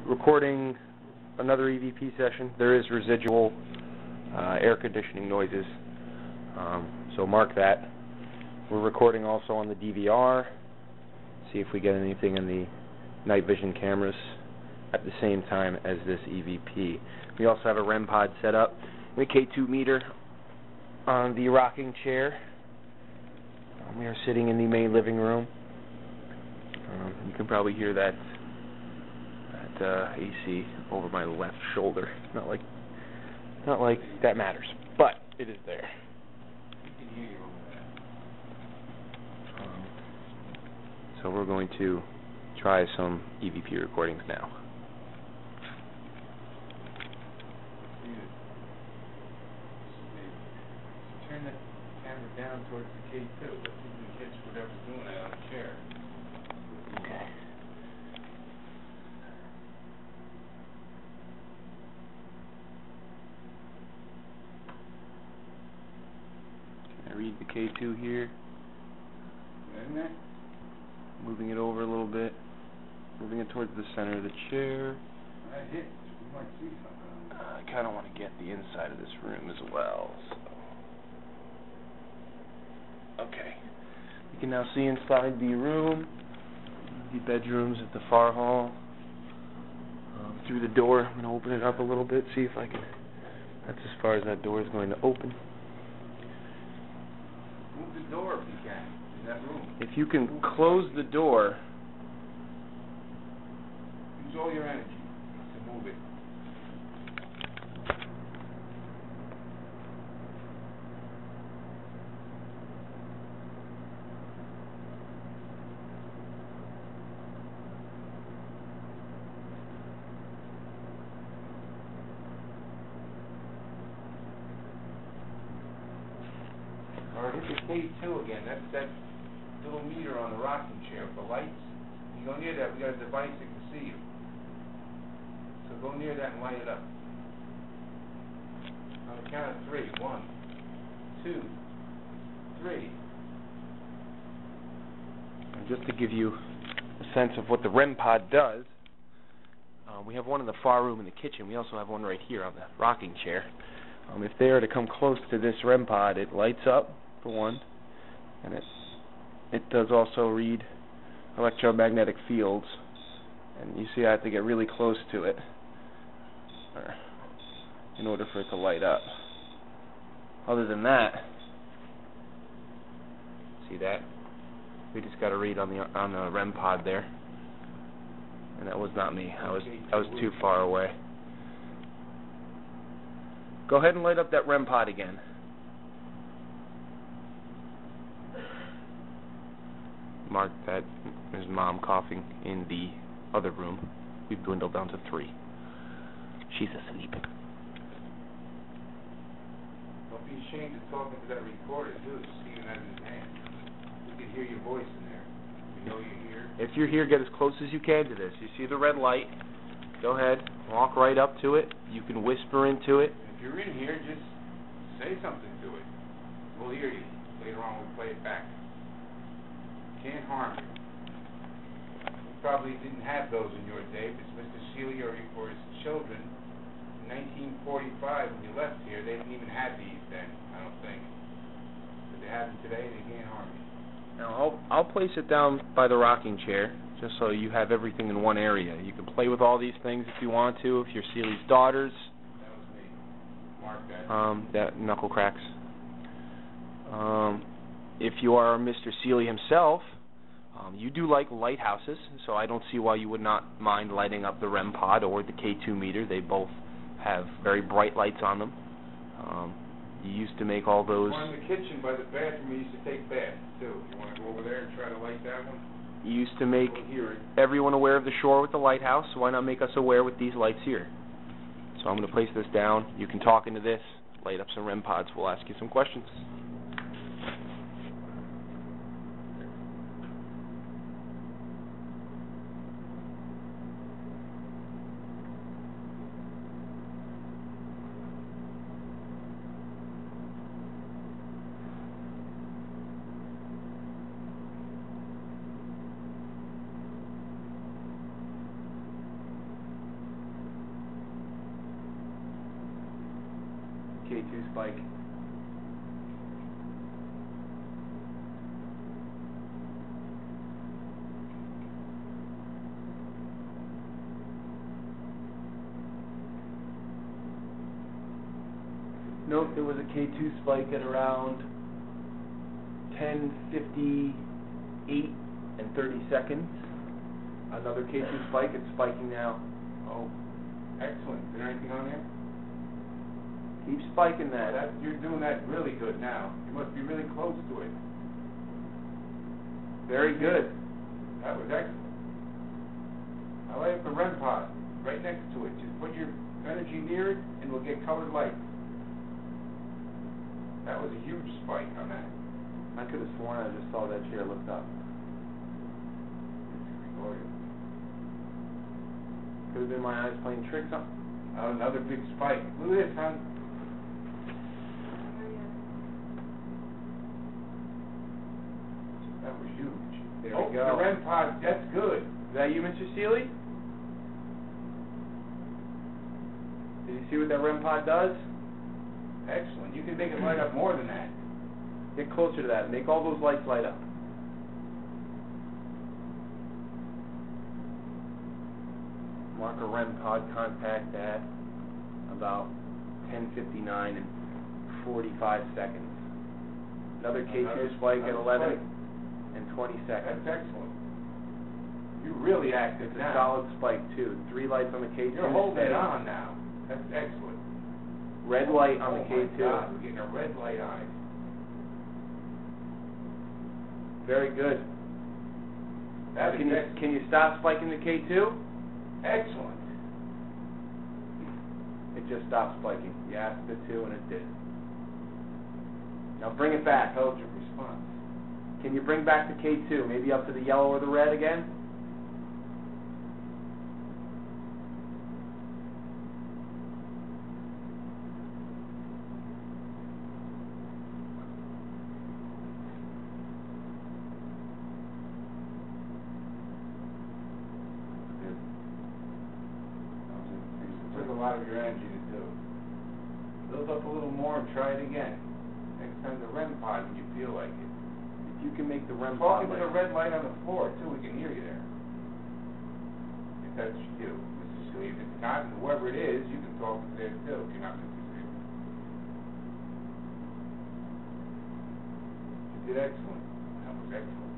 recording another EVP session. There is residual air conditioning noises, so mark that. We're recording also on the DVR, see if we get anything in the night vision cameras at the same time as this EVP. We also have a Rem Pod set up, the K2 meter on the rocking chair. We are sitting in the main living room. You can probably hear that AC over my left shoulder. Not like that matters, but it is there. We can hear you over there. So we're going to try some EVP recordings now. Turn the camera down towards the K2. Let's see if we can catch whatever's doing that on the chair. Okay. Can I read the K2 here? Isn't it? Moving it over a little bit. Moving it towards the center of the chair. That hits. We might see something. I kind of want to get the inside of this room as well. So. Okay. You can now see inside the room, the bedrooms at the far hall. Through the door, I'm going to open it up a little bit, see if I can. That's as far as that door is going to open. Move the door if you can, in that room. If you can close the door. Use all your energy to move it. Alright, hit the K2 again. That's that little meter on the rocking chair for lights. You go near that, we got a device that can see you. So go near that and light it up. On the count of 3. 1, 2, 3. And just to give you a sense of what the Rem Pod does, we have one in the far room in the kitchen. We also have one right here on the rocking chair. If they are to come close to this Rem Pod, it lights up, for one, and it does also read electromagnetic fields. And you see I have to get really close to it in order for it to light up. Other than that, see that? We just got to read on the Rem Pod there. And that was not me. I was too far away. Go ahead and light up that Rem Pod again. Mark that there's Mom coughing in the other room. We've dwindled down to 3. She's asleep. Don't be ashamed of talking to that recorder, too. Steven has his hand. We can hear your voice in there. We know you're here. If you're here, get as close as you can to this. You see the red light. Go ahead. Walk right up to it. You can whisper into it. If you're in here, just say something to it. We'll hear you. Later on, we'll play it back. Can't harm you. You probably didn't have those in your day, because Mr. Seeley or his children, in 1945, when you left here, they didn't even have these then, I don't think. But they have them today, and they can't harm you. Now, I'll place it down by the rocking chair, just so you have everything in one area. You can play with all these things if you want to, if you're Seeley's daughters. That was me. Mark that. That knuckle cracks. If you are Mr. Seeley himself, you do like lighthouses, so I don't see why you would not mind lighting up the Rem Pod or the K2 meter. They both have very bright lights on them. You used to make all those... One in the kitchen by the bathroom, we used to take baths, too. You want to go over there and try to light that one? You used to make we'll everyone aware of the shore with the lighthouse, so why not make us aware with these lights here? So I'm going to place this down. You can talk into this, light up some Rem Pods. We'll ask you some questions. K2 spike. Note there was a K2 spike at around 10:58 and 30 seconds. Another K2 spike, it's spiking now. Oh, excellent. Is there anything on there? Keep spiking that. You're doing that really good now. You must be really close to it. Very good. That was excellent. I like the Rem Pod right next to it. Just put your energy near it and we'll get colored light. That was a huge spike on that. I could have sworn I just saw that chair lift up. Could have been my eyes playing tricks on. Oh, another big spike. Look at this, son. That was huge. There we go. The Rem Pod, that's good. Is that you, Mr. Seeley? Did you see what that Rem Pod does? Excellent. You can make it light up more than that. Get closer to that. Make all those lights light up. Mark a Rem Pod contact at about 10:59 and 45 seconds. Another K2 spike at 11 and 20 seconds. That's excellent. You're really active It's now. a solid spike too. 3 lights on the K2. You're holding steady. it on now. That's excellent. Red light on the Oh K2. my God, we're getting a red light on it. Very good. That is excellent. Can you stop spiking the K2? Excellent. It just stopped spiking. You asked it to and it did. Now bring it back. Intelligent response. Can you bring back the K2? Maybe up to the yellow or the red again? It took a lot of your energy to do. Build up a little more and try it again. Next time the Rem Pod when you feel like it. If you can make the Rem Talking Pod to the light. red light on the floor too, we can hear you there. If that's you, Mr. Seeley. If it's not, whoever it is, you can talk to there too, if you're not Mr. Seeley. You did excellent. That was excellent.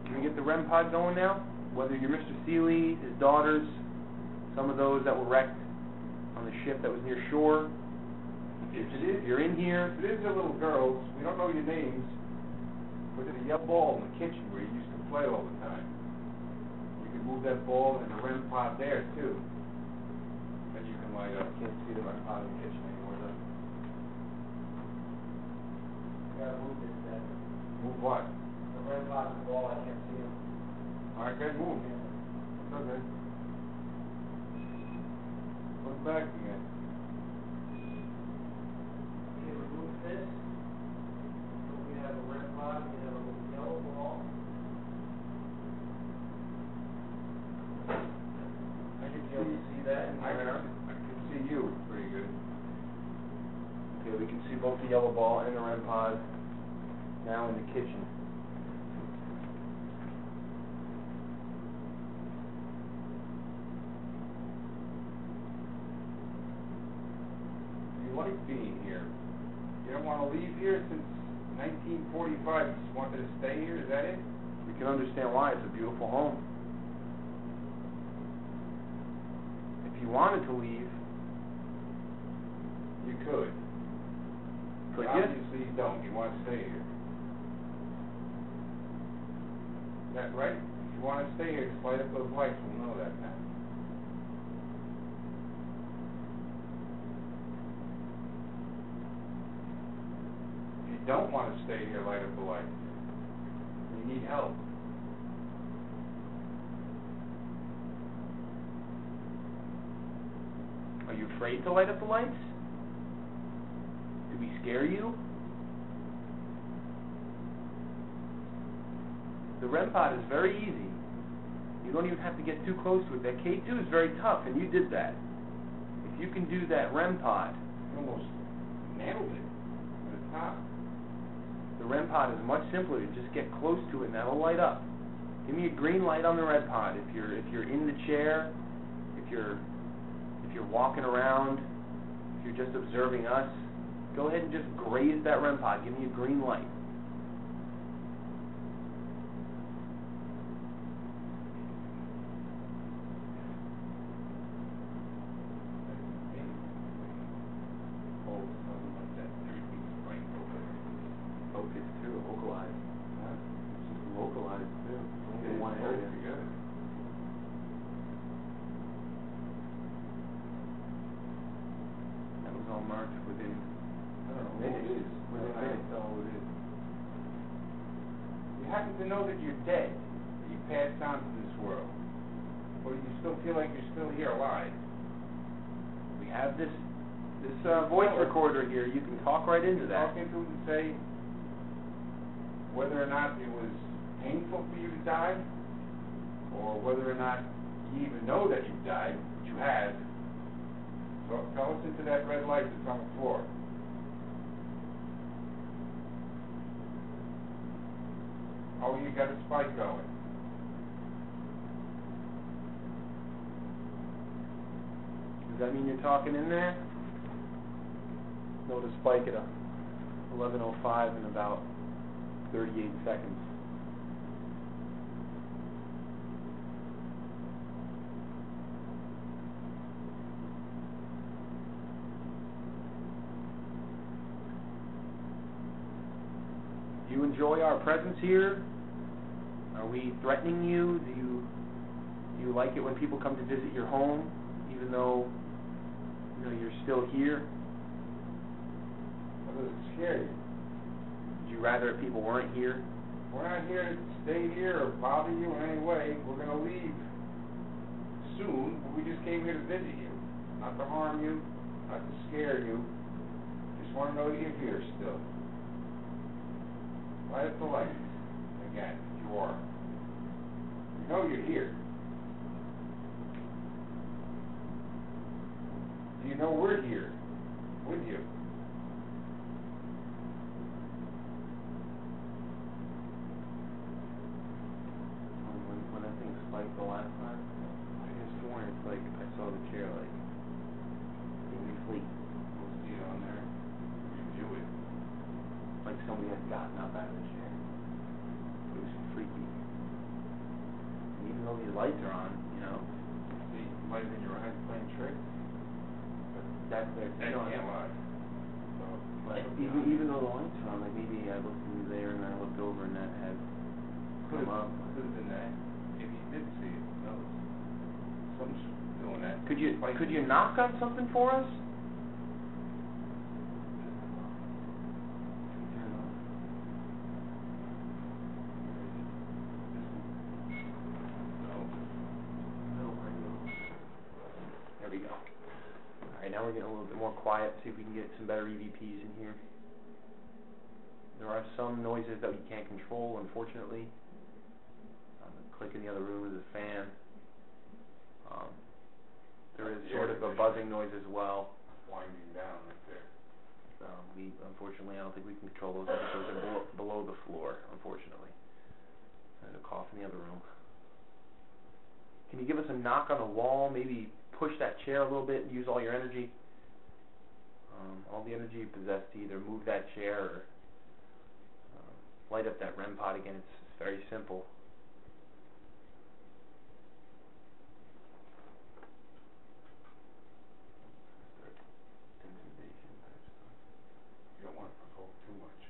Can we get the Rem Pod going now? Whether you're Mr. Seeley, his daughters, some of those that were wrecked on the ship that was near shore. If you're in here, If it is the little girls, we don't know your names, but there's a yellow ball in the kitchen where you used to play all the time. You can move that ball in the Rem Pod there too. Then you can light up. can't see the Rem Pod in the kitchen anymore though. Gotta move this, that. Move what? The red pot and the ball, I can't see them. Alright, guys, move. It's okay. Put it back again. Okay, remove this. So we have a red pot, we have a little yellow ball. I can Be able to see that in I there. can see you pretty good. Okay, we can see both the yellow ball and the Rem Pod now in the kitchen. You like being here. You don't want to leave here since 1945. You just wanted to stay here, is that it? We can understand why. It's a beautiful home. If you wanted to leave, You could. could But you? obviously you don't. You want to stay here. Is that right? If you want to stay here, just light up those lights. We'll know that now. you don't want to stay here, light up the light. You need help. Are you afraid to light up the lights? Do we scare you? The Rem Pod is very easy. You don't even have to get too close to it. That K2 is very tough, and you did that. If you can do that Rem Pod, You almost nailed it at the top. the Rem Pod is much simpler. You just get close to it, and that'll light up. Give me a green light on the Rem Pod. If you're in the chair, if you're walking around, if you're just observing us, go ahead and just graze that Rem Pod. Give me a green light. Focus too, localized. Just localized too. In one area. That was all marked within. I don't know what it is. Within minutes. That's all it is. You happen to know that you're dead, that you passed on to this world, or you still feel like you're still here alive. We have this voice recorder here. You can talk right into that. Talk into it and say whether or not it was painful for you to die, or whether or not you even know that you died, but you have. So tell us into that red light that's on the floor. Oh, you got a spike going. Does that mean you're talking in there? Notice spike at 11:05 in about 38 seconds. Do you enjoy our presence here? Are we threatening you? Do you like it when people come to visit your home, even though you're still here? Or does it scare you? Would you rather if people weren't here? We're not here to stay here or bother you in any way. We're going to leave soon, but we just came here to visit you. Not to harm you, not to scare you. Just want to know that you're here still. Light up the lights. Again, you are. You know you're here. Do you know we're here with you? When that thing spiked the last time, I just sworn it's like I saw the chair like maybe fleet. We'll see it on there. Review it. Like somebody had gotten up out of the chair. It was freaky. And even though these lights are on, See, light in your eyes playing tricks. that Can't lie. So, But even though the lights are on, like maybe I looked in there and I looked over and that had come up. Could have been that. If you did see it, no. Someone's doing that. Could you knock on something for us? There we go. Alright, now we're getting a little bit more quiet, see if we can get some better EVPs in here. There are some noises that we can't control, unfortunately. The click in the other room is a fan. There is sort of a buzzing noise as well. Winding down right there. Unfortunately, I don't think we can control those. I think those are below the floor, unfortunately. There's a cough in the other room. Can you give us a knock on the wall? Maybe push that chair a little bit and use all your energy. All the energy you possess to either move that chair or light up that Rem Pod again. It's very simple. You don't want to provoke too much.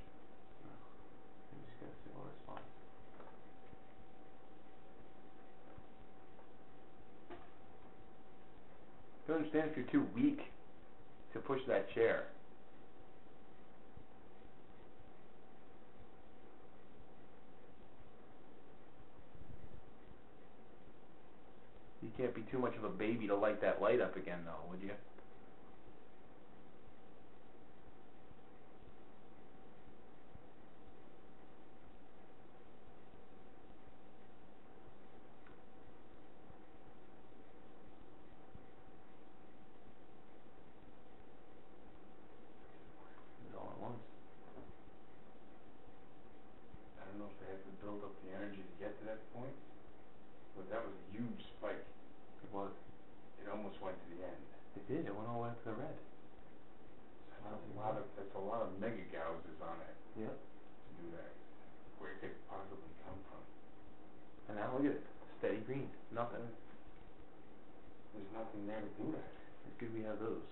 No. You just get a simple response. You understand if you're too weak to push that chair. can't be too much of a baby to light that light up again, though, would you? All at once. I don't know if they had to build up the energy to get to that point, but that was a huge spike. It was. It almost went to the end. It did. It went all the way up to the red. That's a lot of mega gauges on it Yeah. to do that. Where it could possibly come from. And now look at it. Steady green. Nothing. There's nothing there to do that. It's good we have those.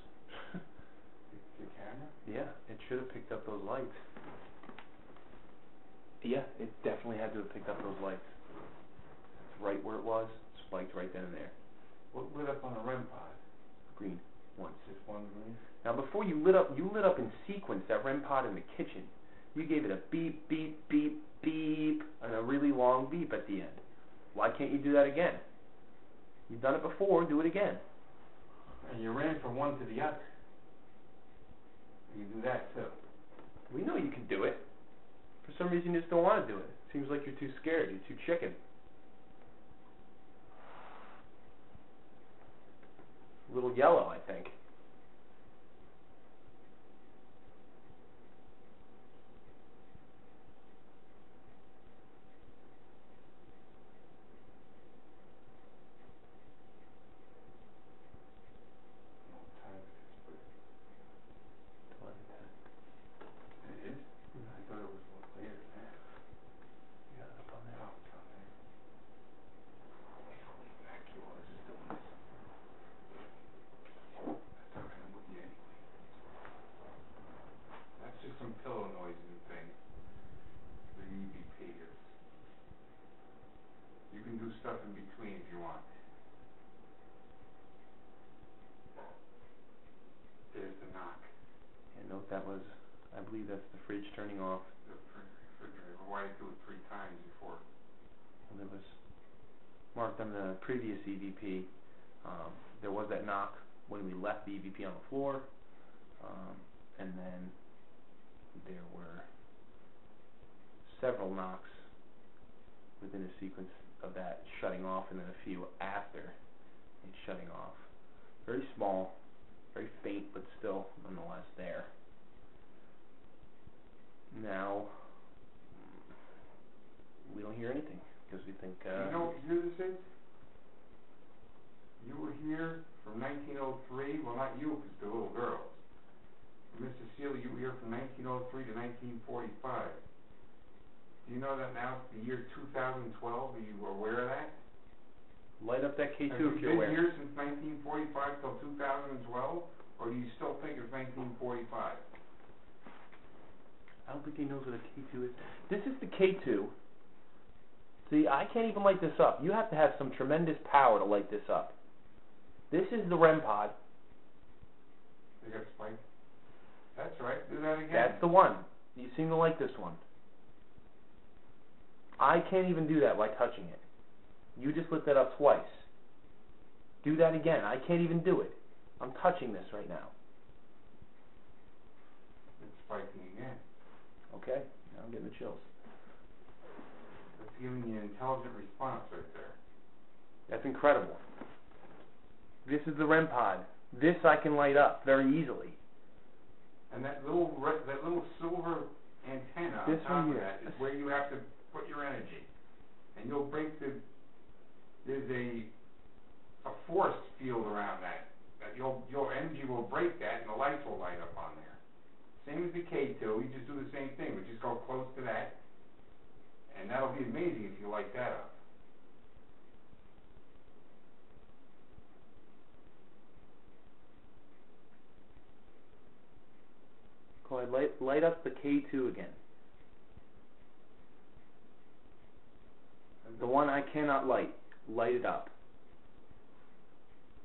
The camera? Yeah, it should have picked up those lights. Yeah, it definitely had to have picked up those lights. It's right where it was, spiked right then and there. What lit up on a Rem pod? Green. Once. Just one green? Now before you lit up in sequence that Rem pod in the kitchen. You gave it a beep, beep, beep, beep, and a really long beep at the end. Why can't you do that again? You've done it before, do it again. And you ran from one to the other. You do that too. We know you can do it. For some reason you just don't want to do it. Seems like you're too scared, you're too chicken. A little yellow, I think. It is? I thought it was a little later than that. You got it up on there. Oh, it's on there. Holy vacuum, this is doing this. That's not gonna with you anyway. That's just some pillow noises and things. The EVP is. You can do stuff in between if you want. There's the knock. Yeah, note that was, I believe that's the fridge turning off. The refrigerator. Why did you do it 3 times before? Well, there was marked on the previous EVP. There was that knock when we left the EVP on the floor, and then there were several knocks within a sequence of that shutting off, and then a few after it shutting off. Very small, very faint, but still nonetheless there. Now we don't hear anything because we think. You know what year this is? You were here from 1903. Well, not you, because the little girls. Mr. Seeley, you were here from 1903 to 1945. Do you know that now it's the year 2012? Are you aware of that? Light up that K2 Have if you're aware. you been here since 1945 till 2012, or do you still think it's 1945? I don't think he knows what a K2 is. This is the K2. See, I can't even light this up. You have to have some tremendous power to light this up. This is the Rem pod. They got spiked. That's right. Do that again. That's the one. You seem to like this one. I can't even do that by touching it. You just lit that up twice. Do that again. I can't even do it. I'm touching this right now. It's spiking again. Okay? Now I'm getting the chills. It's giving you an intelligent response right there. That's incredible. This is the Rem pod. This I can light up very easily. And that little silver antenna This on top one of here. that is where you have to put your energy. And you'll break there's a force field around that your energy will break that and the lights will light up on there. Same as the K2, you just do the same thing, but just go close to that, and that'll be amazing if you light that up. Clyde, light up the K2 again. The one I cannot light. Light it up.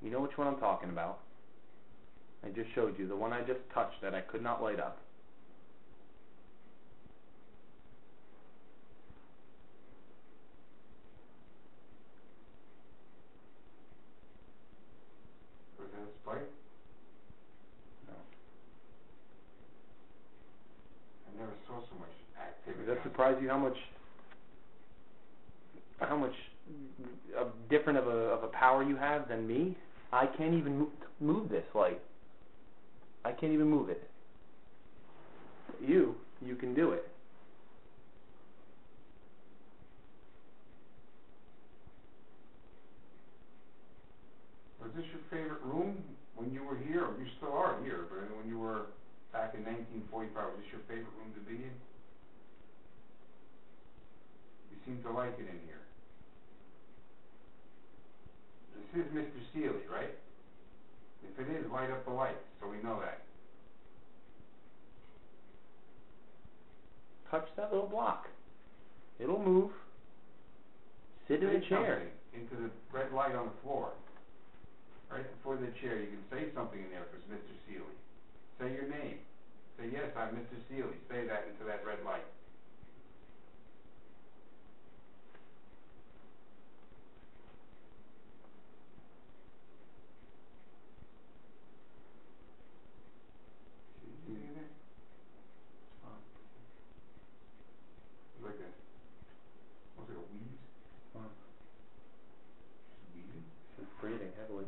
You know which one I'm talking about. I just showed you. The one I just touched that I could not light up. surprise you how much different of a power you have than me? I can't even move this light. I can't even move it. You can do it. Was this your favorite room when you were here? Or you still are here, but when you were back in 1945, was this your favorite room to be in? You seem to like it in here. This is Mr. Seeley, right? If it is, light up the lights so we know that. Touch that little block. It'll move. Sit in a chair. Into the red light on the floor. Right before the chair, you can say something in there if it's Mr. Seeley. Say your name. Say, yes, I'm Mr. Seeley. Say that into that red light. See anything in there? Like a, was it a weed? She's weeding? She's breathing heavily.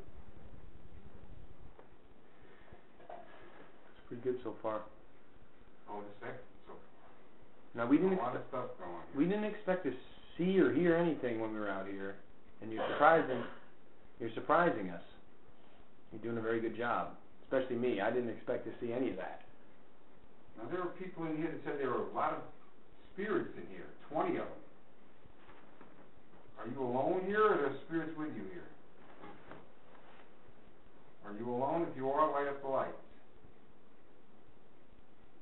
It's pretty good so far. Oh, the second so far. Now we didn't a lot of stuff going on here. We didn't expect to see or hear anything when we were out here, and you're surprising us. You're doing a very good job, especially me. I didn't expect to see any of that. Now there were people in here that said there were a lot of spirits in here, 20 of them. Are you alone here, or are there spirits with you here? Are you alone? If you are, light up the lights.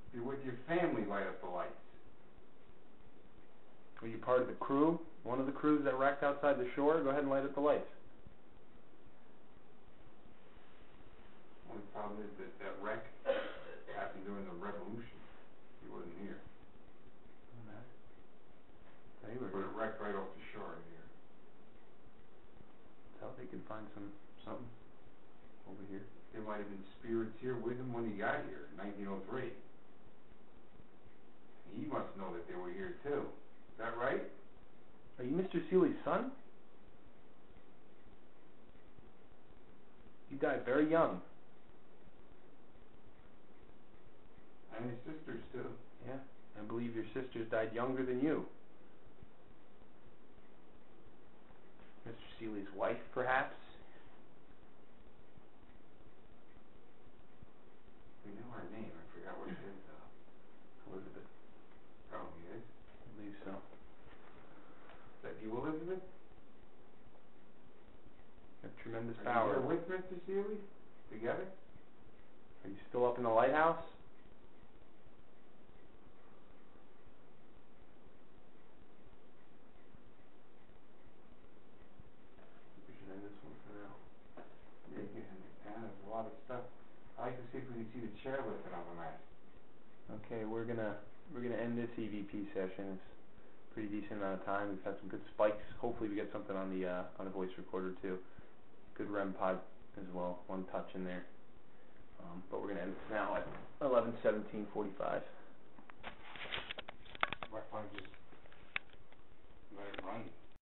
If you're with your family, light up the lights. Are you part of the crew? One of the crews that wrecked outside the shore? Go ahead and light up the lights. Only problem is that wreck happened during the revolution. He wasn't here. They were But it wrecked right off the shore here. That's how they could find something over here. There might have been spirits here with him when he got here in 1903. He must know that they were here too. Is that right? Are you Mr. Seeley's son? You died very young. And his sisters too. Yeah, I believe your sisters died younger than you. Mr. Seeley's wife, perhaps? We know her name. I forgot what it is though. Elizabeth. Probably is. I believe so. Is that you, Elizabeth? You have tremendous Are power. you here with Mr. Seeley? Together? Are you still up in the lighthouse? We should end this one for now. Yeah, you can end it down. There's a lot of stuff. I'd like to see if we can see the chairlift that I'm at. Okay, we're gonna end this EVP session. It's a pretty decent amount of time. We've had some good spikes. Hopefully we get something on the voice recorder too. Good Rem Pod as well. One touch in there. But we're gonna end this now at 11:17:45.